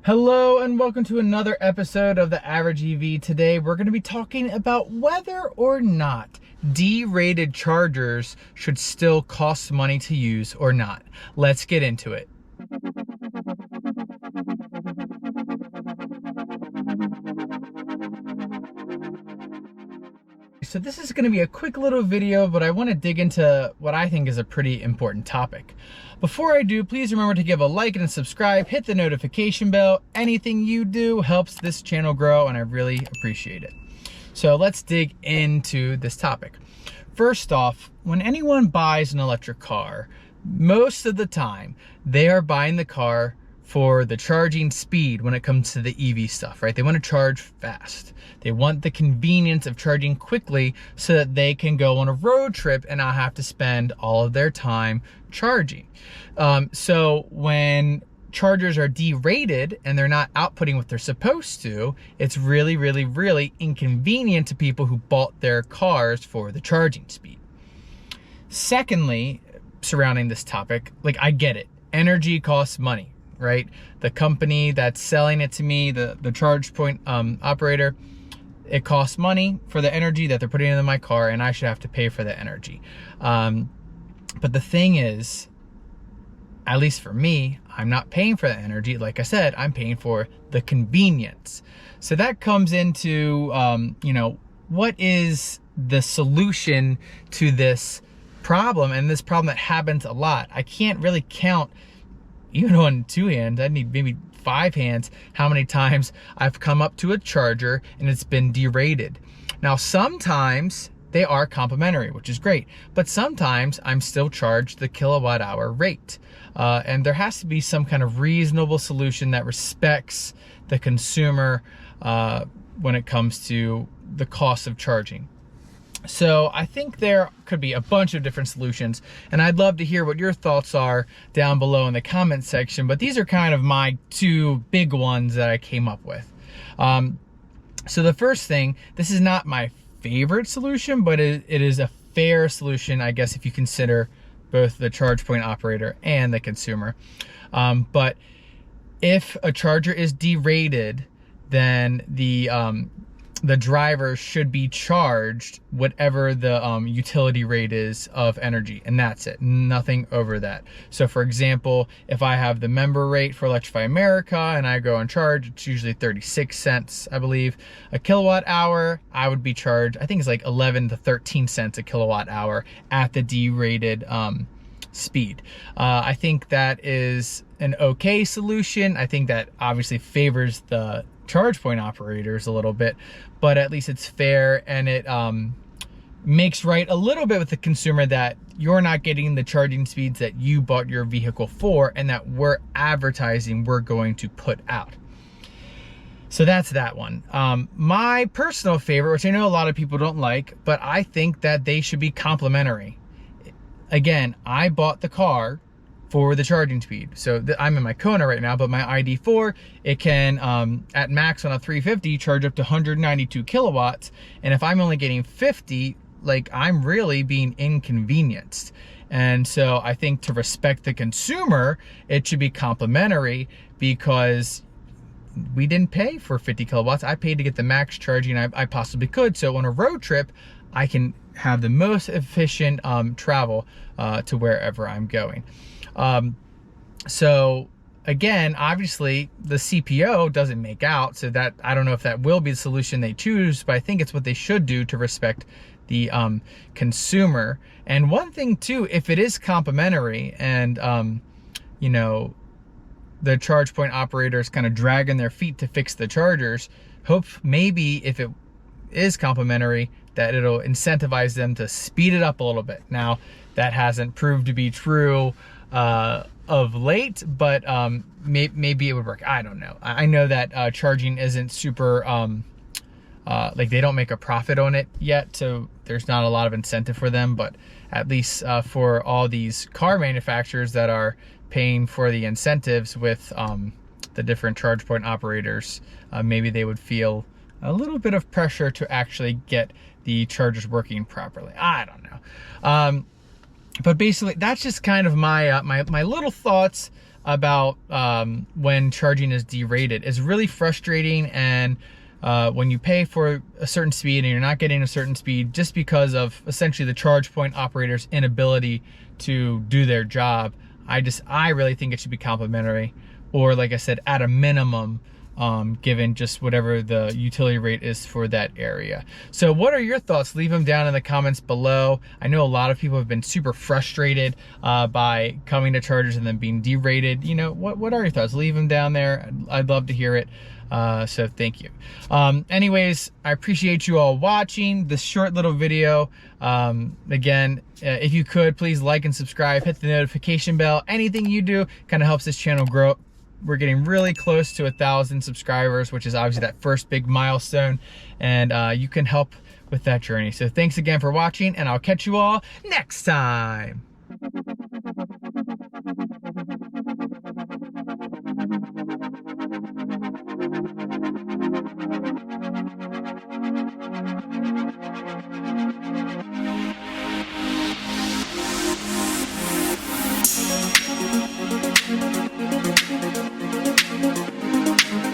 Hello and welcome to another episode of The Average EV. Today we're going to be talking about whether or not D-rated chargers should still cost money to use or not. Let's get into it. So this is going to be a quick little video, but I want to dig into what I think is a pretty important topic. Before I do, please remember to give a like and a subscribe, hit the notification bell. Anything you do helps this channel grow and I really appreciate it. So let's dig into this topic. First off, when anyone buys an electric car, most of the time they are buying the car for the charging speed when it comes to the EV stuff, right? They want to charge fast. They want the convenience of charging quickly so that they can go on a road trip and not have to spend all of their time charging. So when chargers are derated and they're not outputting what they're supposed to, it's really inconvenient to people who bought their cars for the charging speed. Secondly, surrounding this topic, like I get it, energy costs money, right? The company that's selling it to me, the charge point operator, it costs money for the energy that they're putting into my car and I should have to pay for the energy. But the thing is, at least for me, I'm not paying for the energy. Like I said, I'm paying for the convenience. So that comes into, what is the solution to this problem? And this problem that happens a lot. I can't really count, even on two hands, I need maybe 5 hands, how many times I've come up to a charger and it's been derated. Now, sometimes they are complimentary, which is great, but sometimes I'm still charged the kilowatt hour rate. And there has to be some kind of reasonable solution that respects the consumer when it comes to the cost of charging. So I think there could be a bunch of different solutions, and I'd love to hear what your thoughts are down below in the comment section, but these are kind of my two big ones that I came up with. So the first thing, this is not my favorite solution, but it is a fair solution, I guess, if you consider both the charge point operator and the consumer. But if a charger is derated, then the driver should be charged whatever the utility rate is of energy, and that's it, nothing over that. So for example, if I have the member rate for Electrify America and I go on charge, it's usually 36 cents, I believe, a kilowatt hour. I would be charged, I think it's like 11 to 13 cents a kilowatt hour at the derated speed. I think that is an okay solution. I think that obviously favors the charge point operators a little bit, but at least it's fair, and it makes right a little bit with the consumer that you're not getting the charging speeds that you bought your vehicle for and that we're advertising we're going to put out. So that's that one. My personal favorite, which I know a lot of people don't like, but I think that they should be complimentary. Again, I bought the car for the charging speed. So I'm in my Kona right now, but my ID4, it can, at max on a 350, charge up to 192 kilowatts. And if I'm only getting 50, like I'm really being inconvenienced. And so I think to respect the consumer, it should be complimentary because we didn't pay for 50 kilowatts. I paid to get the max charging I possibly could. So on a road trip, I can have the most efficient travel to wherever I'm going. So again, obviously the CPO doesn't make out, so that I don't know if that will be the solution they choose, but I think it's what they should do to respect the consumer. And one thing too, if it is complimentary and the charge point operators kind of dragging their feet to fix the chargers, hope maybe if it is complimentary that it'll incentivize them to speed it up a little bit. Now that hasn't proved to be true of late, but maybe it would work. I don't know. I know that charging isn't super, like they don't make a profit on it yet, so there's not a lot of incentive for them, but at least for all these car manufacturers that are paying for the incentives with the different charge point operators, maybe they would feel a little bit of pressure to actually get the chargers working properly. I don't know. But basically, that's just kind of my my little thoughts about when charging is derated. It's really frustrating, and when you pay for a certain speed and you're not getting a certain speed just because of essentially the charge point operator's inability to do their job, I really think it should be complimentary, or like I said, at a minimum, given just whatever the utility rate is for that area. So what are your thoughts? Leave them down in the comments below. I know a lot of people have been super frustrated by coming to chargers and then being derated. You know, what are your thoughts? Leave them down there. I'd love to hear it. So thank you. Anyways, I appreciate you all watching this short little video. Again, if you could, please like and subscribe, hit the notification bell. Anything you do kind of helps this channel grow. We're getting really close to 1,000 subscribers, which is obviously that first big milestone, and you can help with that journey. So thanks again for watching, and I'll catch you all next time.